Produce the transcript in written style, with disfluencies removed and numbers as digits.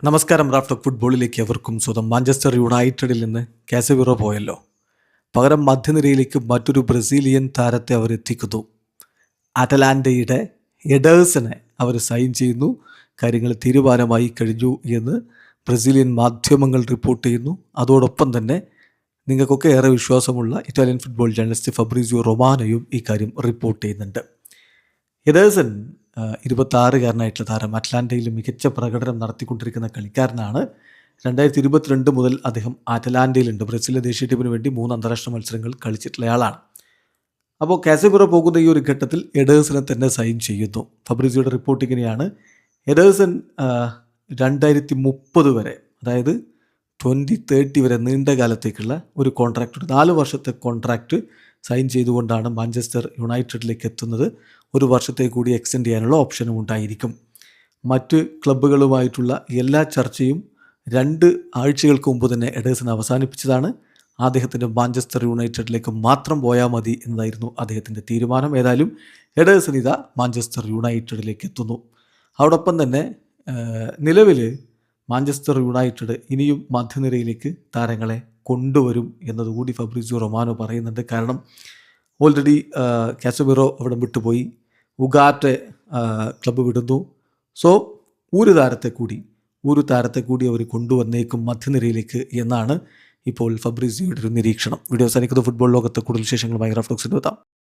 നമസ്കാരം. റാഫ്റ്റോക്ക് ഫുട്ബോളിലേക്ക് അവർക്കും സ്വന്തം. മാഞ്ചസ്റ്റർ യുണൈറ്റഡിൽ നിന്ന് കാസമിറോ പോയല്ലോ. പകരം മധ്യനിരയിലേക്ക് മറ്റൊരു ബ്രസീലിയൻ താരത്തെ അവർ എത്തിക്കുന്നു. അറ്റലാന്റയുടെ എഡേഴ്സനെ അവർ സൈൻ ചെയ്യുന്നു. കാര്യങ്ങൾ തീരുമാനമായി കഴിഞ്ഞു എന്ന് ബ്രസീലിയൻ മാധ്യമങ്ങൾ റിപ്പോർട്ട് ചെയ്യുന്നു. അതോടൊപ്പം തന്നെ നിങ്ങൾക്കൊക്കെ ഏറെ വിശ്വാസമുള്ള ഇറ്റാലിയൻ ഫുട്ബോൾ ജേർണലിസ്റ്റ് ഫബ്രീസിയോ റൊമാനോയും ഈ കാര്യം റിപ്പോർട്ട് ചെയ്യുന്നുണ്ട്. എഡേഴ്സൺ 26-കാരനായിട്ടുള്ള താരം, അറ്റ്ലാന്റയിൽ മികച്ച പ്രകടനം നടത്തിക്കൊണ്ടിരിക്കുന്ന കളിക്കാരനാണ്. 2022 മുതൽ അദ്ദേഹം അറ്റ്ലാന്റയിലുണ്ട്. ബ്രസീലിലെ ദേശീയ ടീമിന് വേണ്ടി 3 അന്താരാഷ്ട്ര മത്സരങ്ങൾ കളിച്ചിട്ടുള്ളയാളാണ്. അപ്പോൾ കാസമിറോ പോകുന്ന ഈ ഒരു ഘട്ടത്തിൽ എഡേഴ്സനെ തന്നെ സൈൻ ചെയ്യുന്നു. ഫബ്രീസിയോയുടെ റിപ്പോർട്ട് ഇങ്ങനെയാണ്: എഡേഴ്സൺ 2030 വരെ, അതായത് 2030 വരെ നീണ്ട കാലത്തേക്കുള്ള ഒരു കോൺട്രാക്റ്റ്, 4 വർഷത്തെ കോൺട്രാക്റ്റ് സൈൻ ചെയ്തുകൊണ്ടാണ് മാഞ്ചസ്റ്റർ യുണൈറ്റഡിലേക്ക് എത്തുന്നത്. 1 വർഷത്തെ കൂടി എക്സ്റ്റെൻഡ് ചെയ്യാനുള്ള ഓപ്ഷനും ഉണ്ടായിരിക്കും. മറ്റ് ക്ലബ്ബുകളുമായിട്ടുള്ള എല്ലാ ചർച്ചയും 2 ആഴ്ചകൾക്ക് മുമ്പ് തന്നെ എഡേഴ്സൺ അവസാനിപ്പിച്ചതാണ്. അദ്ദേഹത്തിൻ്റെ മാഞ്ചസ്റ്റർ യുണൈറ്റഡിലേക്ക് മാത്രം പോയാൽ മതി എന്നതായിരുന്നു അദ്ദേഹത്തിൻ്റെ തീരുമാനം. ഏതായാലും എഡേഴ്സൺ ഇതാ മാഞ്ചസ്റ്റർ യുണൈറ്റഡിലേക്ക് എത്തുന്നു. അതോടൊപ്പം തന്നെ നിലവിൽ മാഞ്ചസ്റ്റർ യുണൈറ്റഡ് ഇനിയും മധ്യനിരയിലേക്ക് താരങ്ങളെ കൊണ്ടുവരും എന്നതുകൂടി ഫബ്രീസിയോ റൊമാനോ പറയുന്നുണ്ട്. കാരണം ഓൾറെഡി കാസമിറോ അവിടെ വിട്ടുപോയി, ഉഗാറ്റെ ക്ലബ്ബ് വിടുന്നു. സോ ഒരു താരത്തെ കൂടി അവർ കൊണ്ടുവന്നേക്കും മധ്യനിരയിലേക്ക് എന്നാണ് ഇപ്പോൾ ഫബ്രീസിയോയുടെ ഒരു നിരീക്ഷണം. വീഡിയോ അവസാനിക്കുന്ന ഫുട്ബോൾ ലോകത്തെ കൂടുതൽ വിശേഷങ്ങളുമായി റാഫ്റ്റോക്സിൽ എത്താം.